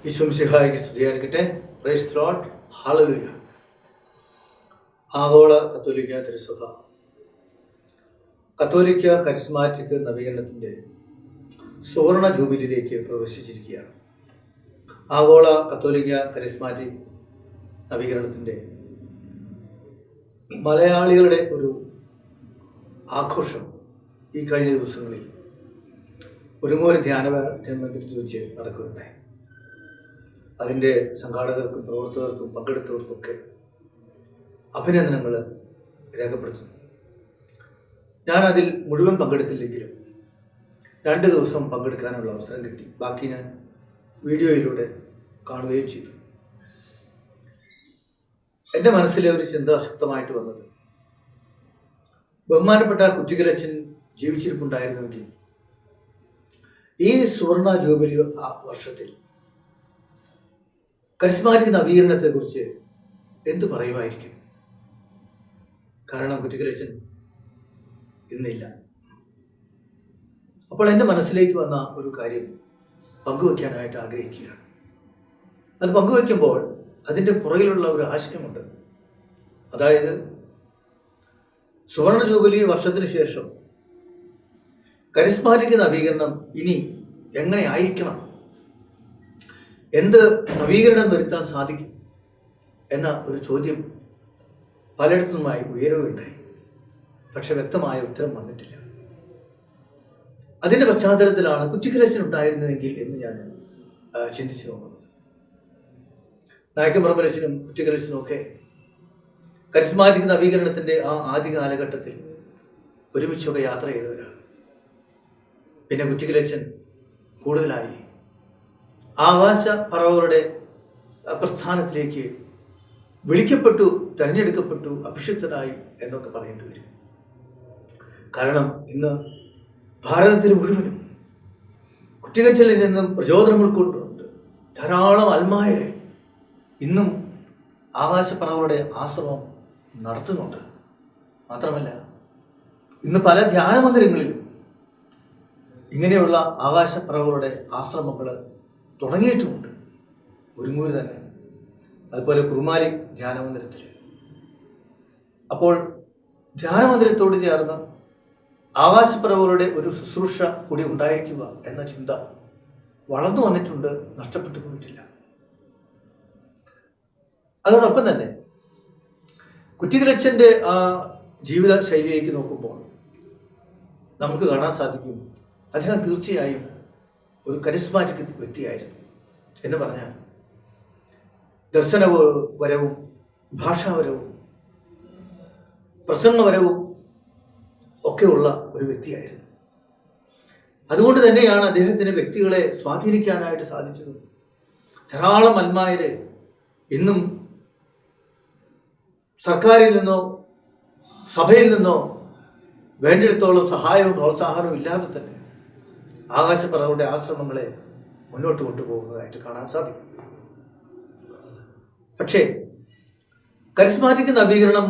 ഈശോമിശിഹായ്ക്ക് സ്തുതിയായിരിക്കട്ടെ. Praise the Lord. Hallelujah. ആഗോള കത്തോലിക്ക തിരുസഭ കത്തോലിക്ക കരിസ്മാറ്റിക് നവീകരണത്തിൻ്റെ സുവർണ ജൂബിലിയിലേക്ക് പ്രവേശിച്ചിരിക്കുകയാണ്. ആഗോള കത്തോലിക്ക കരിസ്മാറ്റിക് നവീകരണത്തിൻ്റെ മലയാളികളുടെ ഒരു ആഘോഷം ഈ കഴിഞ്ഞ ദിവസങ്ങളിൽ ഒരുങ്ങൂർ ധ്യാന മന്ദിരത്തിൽ വെച്ച് നടക്കുകയുണ്ടായി. അതിൻ്റെ സംഘാടകർക്കും പ്രവർത്തകർക്കും പങ്കെടുത്തവർക്കൊക്കെ അഭിനന്ദനങ്ങൾ രേഖപ്പെടുത്തുന്നു. ഞാനതിൽ മുഴുവൻ പങ്കെടുത്തില്ലെങ്കിലും 2 ദിവസം പങ്കെടുക്കാനുള്ള അവസരം കിട്ടി. ബാക്കി ഞാൻ വീഡിയോയിലൂടെ കാണുകയും ചെയ്തു. എൻ്റെ മനസ്സിലെ ഒരു ചിന്ത ശക്തമായിട്ട് വന്നത്, ബഹുമാനപ്പെട്ട കുറ്റിക്കലച്ചൻ ജീവിച്ചിരിപ്പുണ്ടായിരുന്നുവെങ്കിൽ ഈ സുവർണ ജൂബിലി വർഷത്തിൽ കരിസ്മാറ്റിക് നവീകരണത്തെക്കുറിച്ച് എന്തു പറയുമായിരിക്കും? കാരണം കുറ്റിക്കലച്ചൻ ഇന്നില്ല. അപ്പോൾ എൻ്റെ മനസ്സിലേക്ക് വന്ന ഒരു കാര്യം പങ്കുവയ്ക്കാനായിട്ട് ആഗ്രഹിക്കുകയാണ്. അത് പങ്കുവയ്ക്കുമ്പോൾ അതിൻ്റെ പുറകിലുള്ള ഒരു ആശയമുണ്ട്. അതായത്, സുവർണ ജൂബിലി വർഷത്തിന് ശേഷം കരിസ്മാറ്റിക് നവീകരണം ഇനി എങ്ങനെ ആയിരിക്കണം, എന്ത് നവീകരണം വരുത്താൻ സാധിക്കും എന്ന ഒരു ചോദ്യം പലയിടത്തു നിന്നുമായി ഉയരുകയുണ്ടായി. പക്ഷെ വ്യക്തമായ ഉത്തരം വന്നിട്ടില്ല. അതിൻ്റെ പശ്ചാത്തലത്തിലാണ് കുറ്റിക്കലച്ചൻ ഉണ്ടായിരുന്നതെങ്കിൽ എന്ന് ഞാൻ ചിന്തിച്ചു നോക്കുന്നത്. നായക്കമ്പറമ്പലച്ചനും കുറ്റിക്കലച്ചനും ഒക്കെ കരിസ്മാറ്റിക് നവീകരണത്തിൻ്റെ ആ ആദ്യ കാലഘട്ടത്തിൽ ഒരുമിച്ചൊക്കെ യാത്ര ചെയ്തവരാണ്. പിന്നെ കുറ്റിക്കലച്ചൻ കൂടുതലായി ആകാശ പറവകളുടെ പ്രസ്ഥാനത്തിലേക്ക് വിളിക്കപ്പെട്ടു, തിരഞ്ഞെടുക്കപ്പെട്ടു, അഭിഷിക്തനായി എന്നൊക്കെ പറയേണ്ടി വരും. കാരണം ഇന്ന് ഭാരതത്തിന് മുഴുവനും കുറ്റിക്കലച്ചനിൽ നിന്നും പ്രചോദനം ഉൾക്കൊണ്ടുണ്ട് ധാരാളം അൽമായരെ ഇന്നും ആകാശപ്പറവകളുടെ ആശ്രമം നടത്തുന്നുണ്ട്. മാത്രമല്ല, ഇന്ന് പല ധ്യാന മന്ദിരങ്ങളിലും ഇങ്ങനെയുള്ള ആകാശപ്പറവകളുടെ ആശ്രമങ്ങൾ തുടങ്ങിയിട്ടുമുണ്ട്. ഒരുങ്ങൂര് തന്നെ, അതുപോലെ കുറുമാലി ധ്യാനമന്ദിരത്തിൽ. അപ്പോൾ ധ്യാനമന്ദിരത്തോട് ചേർന്ന് ആകാശപ്പറവകളുടെ ഒരു ശുശ്രൂഷ കൂടി ഉണ്ടായിരിക്കുക എന്ന ചിന്ത വളർന്നു വന്നിട്ടുണ്ട്, നഷ്ടപ്പെട്ടു പോയിട്ടില്ല. അതോടൊപ്പം തന്നെ കുറ്റിക്കലച്ചൻ്റെ ആ ജീവിത ശൈലിയിലേക്ക് നോക്കുമ്പോൾ നമുക്ക് കാണാൻ സാധിക്കും, അദ്ദേഹം തീർച്ചയായും ഒരു കരിസ്മാറ്റിക് വ്യക്തിയായിരുന്നു. എന്ന് പറഞ്ഞാൽ ദർശനപരവും ഭാഷാപരവും പ്രസംഗപരവും ഒക്കെയുള്ള ഒരു വ്യക്തിയായിരുന്നു. അതുകൊണ്ട് തന്നെയാണ് അദ്ദേഹത്തിന് വ്യക്തികളെ സ്വാധീനിക്കാനായിട്ട് സാധിച്ചതും. ധാരാളം അൽമായരെ ഇന്നും സർക്കാരിൽ നിന്നോ സഭയിൽ നിന്നോ വേണ്ടിടത്തോളം സഹായവും പ്രോത്സാഹനവും ഇല്ലാതെ തന്നെ ആകാശപ്പറവകളുടെ ആശ്രമങ്ങളെ മുന്നോട്ട് കൊണ്ടുപോകുന്നതായിട്ട് കാണാൻ സാധിക്കും. പക്ഷേ കരിസ്മാറ്റിക് നവീകരണം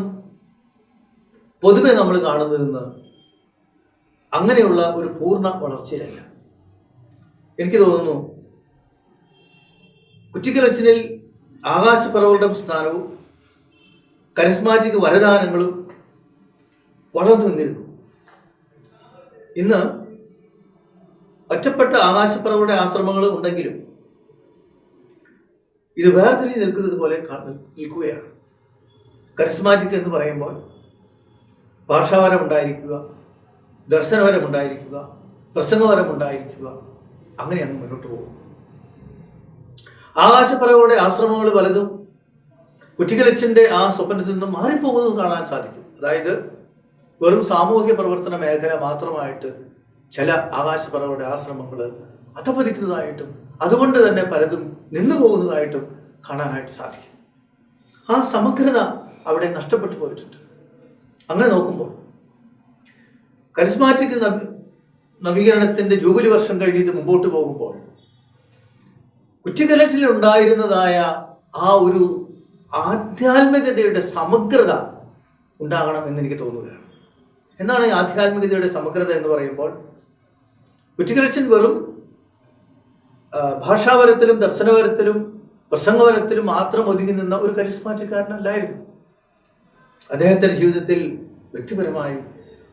പൊതുവെ നമ്മൾ കാണുന്നതെന്ന് അങ്ങനെയുള്ള ഒരു പൂർണ്ണ വളർച്ചയിലല്ല. എനിക്ക് തോന്നുന്നു കുറ്റിക്കലച്ചനിൽ ആകാശപ്പറവകളുടെ പ്രസ്ഥാനവും കരിസ്മാറ്റിക് വരദാനങ്ങളും വളർന്നു നിന്നിരുന്നു. ഇന്ന് ഒറ്റപ്പെട്ട ആകാശപ്പറവകളുടെ ആശ്രമങ്ങൾ ഉണ്ടെങ്കിലും ഇത് വേർതിരിഞ്ഞ് നിൽക്കുന്നത് പോലെ നിൽക്കുകയാണ്. കരിസ്മാറ്റിക് എന്ന് പറയുമ്പോൾ ഭാഷാപരം ഉണ്ടായിരിക്കുക, ദർശനപരം ഉണ്ടായിരിക്കുക, പ്രസംഗപരം ഉണ്ടായിരിക്കുക, അങ്ങനെ അങ്ങ് മുന്നോട്ട് പോകും. ആകാശപ്പറവകളുടെ ആശ്രമങ്ങൾ പലതും കുറ്റിക്കലച്ചൻ്റെ ആ സ്വപ്നത്തിൽ നിന്നും മാറിപ്പോകുന്നത് കാണാൻ സാധിക്കും. അതായത് വെറും സാമൂഹിക പ്രവർത്തന മേഖല മാത്രമായിട്ട് ചില ആകാശപ്പറവകളുടെ ആശ്രമങ്ങൾ അധപതിക്കുന്നതായിട്ടും അതുകൊണ്ട് തന്നെ പലതും നിന്നു പോകുന്നതായിട്ടും കാണാനായിട്ട് സാധിക്കും. ആ സമഗ്രത അവിടെ നഷ്ടപ്പെട്ടു പോയിട്ടുണ്ട്. അങ്ങനെ നോക്കുമ്പോൾ കരിസ്മാറ്റിക് നവീകരണത്തിൻ്റെ ജൂബിലി വർഷം കഴിഞ്ഞിട്ട് മുമ്പോട്ട് പോകുമ്പോൾ കുറ്റിക്കലച്ചനിൽ ഉണ്ടായിരുന്നതായ ആ ഒരു ആധ്യാത്മികതയുടെ സമഗ്രത ഉണ്ടാകണം എന്ന് എനിക്ക് തോന്നുകയാണ്. എന്താണ് ഈ ആധ്യാത്മികതയുടെ സമഗ്രത എന്ന് പറയുമ്പോൾ, കുറ്റിക്കലച്ചൻ വെറും ഭാഷാപരത്തിലും ദർശനപരത്തിലും പ്രസംഗപരത്തിലും മാത്രം ഒതുങ്ങി നിന്ന ഒരു കരിസ്മാറ്റിക്കാരനല്ലായിരുന്നു. അദ്ദേഹത്തിൻ്റെ ജീവിതത്തിൽ വ്യക്തിപരമായി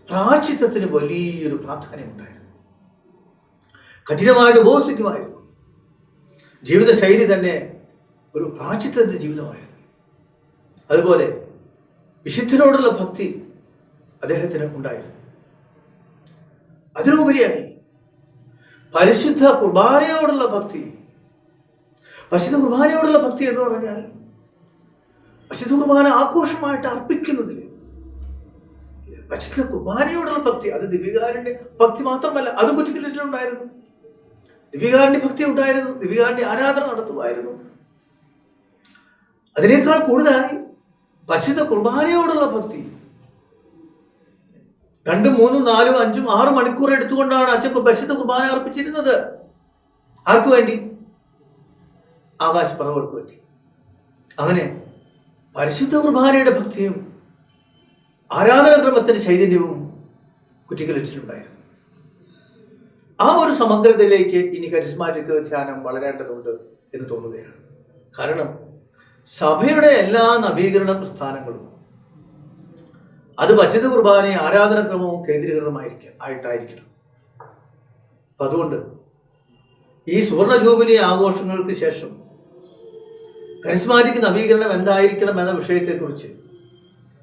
പ്രായശ്ചിത്തത്തിന് വലിയൊരു പ്രാധാന്യമുണ്ടായിരുന്നു. കഠിനമായിട്ട് ഉപവസിക്കുമായിരുന്നു. ജീവിതശൈലി തന്നെ ഒരു പ്രായശ്ചിത്തത്തിൻ്റെ ജീവിതമായിരുന്നു. അതുപോലെ വിശുദ്ധരോടുള്ള ഭക്തി അദ്ദേഹത്തിന് ഉണ്ടായിരുന്നു. അതിനുപരിയായി പരിശുദ്ധ കുർബാനയോടുള്ള ഭക്തി. പരിശുദ്ധ കുർബാനയോടുള്ള ഭക്തി എന്ന് പറഞ്ഞാൽ പരിശുദ്ധ കുർബാന ആഘോഷമായിട്ട് അർപ്പിക്കുന്നതിൽ പരിശുദ്ധ കുർബാനയോടുള്ള ഭക്തി, അത് ദിവ്യകാരുണ്യ ഭക്തി മാത്രമല്ല, അതും കൊച്ചുകിലിസിലുണ്ടായിരുന്നു. ദിവ്യകാരുണ്യ ഭക്തി ഉണ്ടായിരുന്നു, ദിവ്യകാരുണ്യ ആരാധന നടത്തുമായിരുന്നു. അതിനേക്കാൾ കൂടുതലായി പരിശുദ്ധ കുർബാനയോടുള്ള ഭക്തി. 2, 3, 4, 5, 6 മണിക്കൂർ എടുത്തുകൊണ്ടാണ് അച്ഛൻ പരിശുദ്ധ കുർബാന അർപ്പിച്ചിരുന്നത്. ആർക്കു വേണ്ടി? ആകാശപ്പറവുകൾക്ക് വേണ്ടി. അങ്ങനെ പരിശുദ്ധ കുർബാനയുടെ ഭക്തിയും ആരാധനാക്രമത്തിന്റെ ചൈതന്യവും കുറ്റിക്കലിച്ചിലുണ്ടായിരുന്നു. ആ ഒരു സമഗ്രതയിലേക്ക് ഇനി കരിസ്മാറ്റിക് ധ്യാനം വളരേണ്ടതുണ്ട് എന്ന് തോന്നുകയാണ്. കാരണം സഭയുടെ എല്ലാ നവീകരണ പ്രസ്ഥാനങ്ങളും അത് പരിശുദ്ധ കുർബാനയും ആരാധനാക്രമവും ആയിട്ടായിരിക്കണം. അപ്പം അതുകൊണ്ട് ഈ സുവർണ ജൂബിലി ആഘോഷങ്ങൾക്ക് ശേഷം കരിസ്മാറ്റിക് നവീകരണം എന്തായിരിക്കണം എന്ന വിഷയത്തെക്കുറിച്ച്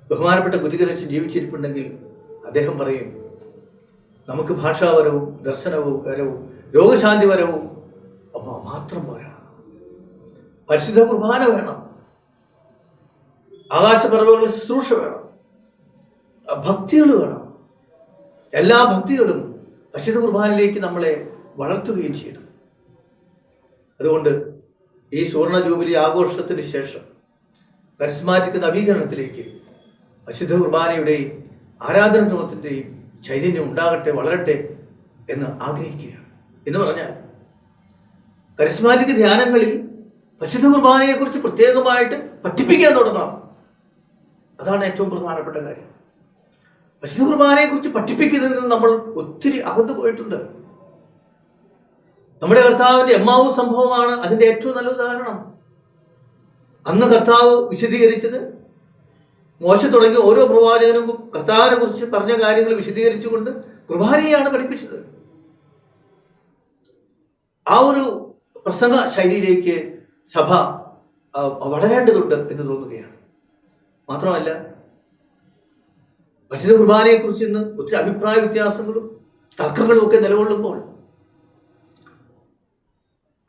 ബഹുമാനപ്പെട്ട കുറ്റിക്കലിച്ച് ജീവിച്ചിരിപ്പുണ്ടെങ്കിൽ അദ്ദേഹം പറയും, നമുക്ക് ഭാഷാപരവും ദർശനപരവും രോഗശാന്തിപരവും മാത്രം പോരാ, പരിശുദ്ധ കുർബാന വേണം, ആകാശപർവ്വങ്ങളിൽ ശുശ്രൂഷ വേണം, ഭക്തികൾ വേണം. എല്ലാ ഭക്തികളും പരിശുദ്ധ കുർബാനയിലേക്ക് നമ്മളെ വളർത്തുകയും ചെയ്യണം. അതുകൊണ്ട് ഈ സുവർണ ജൂബിലി ആഘോഷത്തിന് ശേഷം കരിസ്മാറ്റിക് നവീകരണത്തിലേക്ക് പരിശുദ്ധ കുർബാനയുടെയും ആരാധനാക്രമത്തിൻ്റെയും ചൈതന്യം ഉണ്ടാകട്ടെ, വളരട്ടെ എന്ന് ആഗ്രഹിക്കുകയാണ്. എന്ന് പറഞ്ഞാൽ കരിസ്മാറ്റിക് ധ്യാനങ്ങളിൽ പരിശുദ്ധ കുർബാനയെക്കുറിച്ച് പ്രത്യേകമായിട്ട് പഠിപ്പിക്കാൻ തുടങ്ങണം. അതാണ് ഏറ്റവും പ്രധാനപ്പെട്ട കാര്യം. പരിശുദ്ധ കുർബാനയെക്കുറിച്ച് പഠിപ്പിക്കുന്നതിൽ നിന്ന് നമ്മൾ ഒത്തിരി അകന്നു പോയിട്ടുണ്ട്. നമ്മുടെ കർത്താവിൻ്റെ എമ്മാവു സംഭവമാണ് അതിൻ്റെ ഏറ്റവും നല്ല ഉദാഹരണം. അന്ന് കർത്താവ് വിശദീകരിച്ചത്, മോശ തുടങ്ങിയ ഓരോ പ്രവാചകനും കർത്താവിനെ കുറിച്ച് പറഞ്ഞ കാര്യങ്ങൾ വിശദീകരിച്ചുകൊണ്ട് കുർബാനയെയാണ് പഠിപ്പിച്ചത്. ആ ഒരു പ്രസംഗ ശൈലിയിലേക്ക് സഭ വളരേണ്ടതുണ്ട് എന്ന് തോന്നുകയാണ്. മാത്രമല്ല, പരിശുദ്ധ കുർബാനയെക്കുറിച്ച് ഇന്ന് ഒത്തിരി അഭിപ്രായ വ്യത്യാസങ്ങളും തർക്കങ്ങളും ഒക്കെ നിലകൊള്ളുമ്പോൾ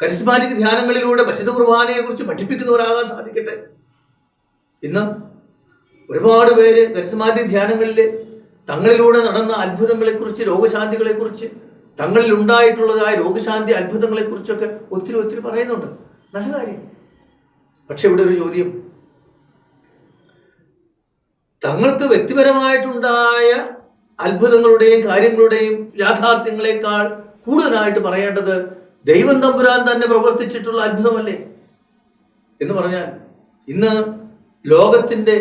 കരിസ്മാറ്റിക് ധ്യാനങ്ങളിലൂടെ പരിശുദ്ധ കുർബാനയെക്കുറിച്ച് പഠിപ്പിക്കുന്നവരാകാൻ സാധിക്കട്ടെ. ഇന്ന് ഒരുപാട് പേര് കരിസ്മാറ്റിക് ധ്യാനങ്ങളിൽ തങ്ങളിലൂടെ നടന്ന അത്ഭുതങ്ങളെക്കുറിച്ച്, രോഗശാന്തികളെക്കുറിച്ച്, തങ്ങളിൽ ഉണ്ടായിട്ടുള്ളതായ രോഗശാന്തി അത്ഭുതങ്ങളെക്കുറിച്ചൊക്കെ ഒത്തിരി പറയുന്നുണ്ട്. നല്ല കാര്യം. പക്ഷെ ഇവിടെ ഒരു ചോദ്യം, തങ്ങൾക്ക് വ്യക്തിപരമായിട്ടുണ്ടായ അത്ഭുതങ്ങളുടെയും കാര്യങ്ങളുടെയും യാഥാർത്ഥ്യങ്ങളെക്കാൾ കൂടുതലായിട്ട് പറയേണ്ടത് ദൈവം തമ്പുരാൻ തന്നെ പ്രവർത്തിച്ചിട്ടുള്ള അത്ഭുതമല്ലേ എന്ന് പറഞ്ഞാൽ, ഇന്ന് ലോകത്തിൻ്റെ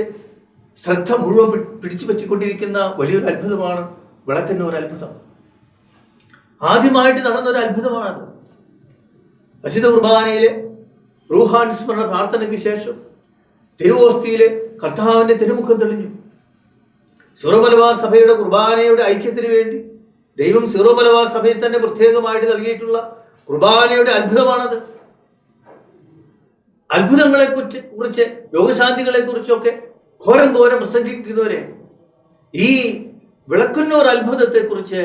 ശ്രദ്ധ മുഴുവൻ പിടിച്ചു പറ്റിക്കൊണ്ടിരിക്കുന്ന വലിയൊരു അത്ഭുതമാണ് വിളക്കന്നൂർ അത്ഭുതം. ആദ്യമായിട്ട് നടന്നൊരു അത്ഭുതമാണത്. പരിശുദ്ധ കുർബാനയിലെ റൂഹാനുസ്മരണ പ്രാർത്ഥനയ്ക്ക് ശേഷം തിരുവോസ്തിയിലെ കർത്താവിൻ്റെ തിരുമുഖം തെളിഞ്ഞു. സീറോ മലബാർ സഭയുടെ കുർബാനയുടെ ഐക്യത്തിന് വേണ്ടി ദൈവം സീറോ മലബാർ സഭയിൽ തന്നെ പ്രത്യേകമായിട്ട് നൽകിയിട്ടുള്ള കുർബാനയുടെ അത്ഭുതമാണത്. അത്ഭുതങ്ങളെ കുറിച്ച് രോഗശാന്തികളെ കുറിച്ചൊക്കെ ഘോരം പ്രസംഗിക്കുന്നവരെ ഈ വിളക്കുന്നോർ അത്ഭുതത്തെക്കുറിച്ച്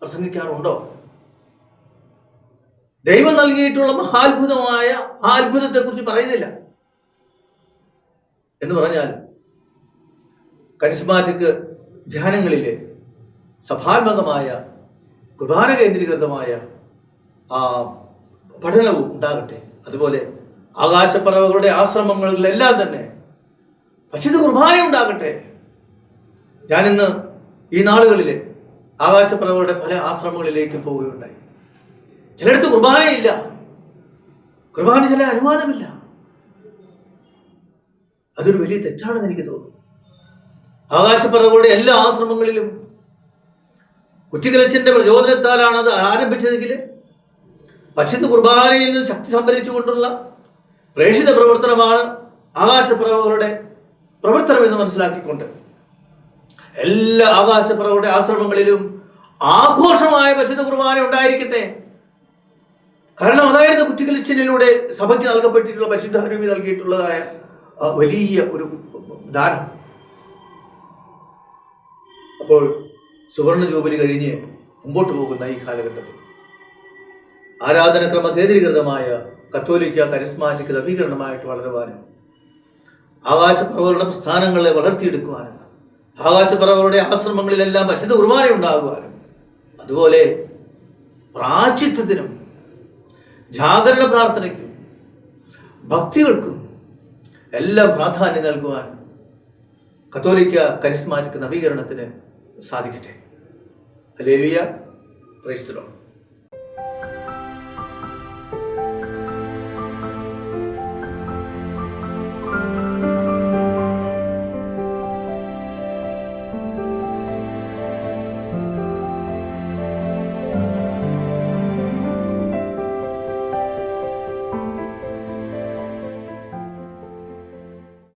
പ്രസംഗിക്കാറുണ്ടോ? ദൈവം നൽകിയിട്ടുള്ള മഹാത്ഭുതമായ ആ അത്ഭുതത്തെക്കുറിച്ച് പറയുന്നില്ല എന്ന് പറഞ്ഞാൽ, കരിസ്മാറ്റിക് ധ്യാനങ്ങളിലെ സഭാത്മകമായ കുർബാന കേന്ദ്രീകൃതമായ ആ പഠനവും ഉണ്ടാകട്ടെ. അതുപോലെ ആകാശപ്പറവകളുടെ ആശ്രമങ്ങളിലെല്ലാം തന്നെ പരിശുദ്ധ കുർബാന ഉണ്ടാകട്ടെ. ഞാനിന്ന് ഈ നാളുകളിൽ ആകാശപ്പറവകളുടെ പല ആശ്രമങ്ങളിലേക്ക് പോവുകയുണ്ടായി. ചിലയിടത്ത് കുർബാനയില്ല, കുർബാന ചില അനുവാദമില്ല. അതൊരു വലിയ തെറ്റാണെന്ന് എനിക്ക് തോന്നുന്നു. ആകാശപ്പറവകളുടെ എല്ലാ ആശ്രമങ്ങളിലും കുറ്റിക്കലച്ചന്റെ പ്രചോദനത്താലാണ് അത് ആരംഭിച്ചതെങ്കിൽ പരിശുദ്ധ കുർബാനയിൽ നിന്ന് ശക്തി സംഭരിച്ചുകൊണ്ടുള്ള പ്രേക്ഷിത പ്രവർത്തനമാണ് ആകാശപ്രഭകളുടെ പ്രവർത്തനം എന്ന് മനസ്സിലാക്കിക്കൊണ്ട് എല്ലാ ആകാശപ്രഭകളുടെ ആശ്രമങ്ങളിലും ആഘോഷമായ പരിശുദ്ധ കുർബാന ഉണ്ടായിരിക്കട്ടെ. കാരണം അതായിരുന്നു കുറ്റിക്കലിച്ചിലൂടെ സഭയ്ക്ക് നൽകപ്പെട്ടിട്ടുള്ള പരിശുദ്ധാരൂപി നൽകിയിട്ടുള്ളതായ വലിയ ഒരു ദാനം. അപ്പോൾ സുവർണ ജൂബിലി കഴിഞ്ഞ് മുമ്പോട്ട് പോകുന്ന ഈ കാലഘട്ടത്തിൽ ആരാധനക്രമ കേന്ദ്രീകൃതമായ കത്തോലിക്ക കരിസ്മാറ്റിക് നവീകരണമായിട്ട് വളരുവാനും ആകാശപ്രഭകളുടെ സ്ഥാനങ്ങളെ വളർത്തിയെടുക്കുവാനും ആകാശപ്രഭകളുടെ ആശ്രമങ്ങളിലെല്ലാം പരിശുദ്ധ കുർബാന ഉണ്ടാകുവാനും അതുപോലെ പ്രായശ്ചിത്തത്തിനും ജാഗരണ പ്രാർത്ഥനയ്ക്കും ഭക്തികൾക്കും എല്ലാം പ്രാധാന്യം നൽകുവാൻ കത്തോലിക്ക കരിസ്മാറ്റിക് നവീകരണത്തിന് സാധിക്കട്ടെ. ഹല്ലേലൂയ. Praise the Lord.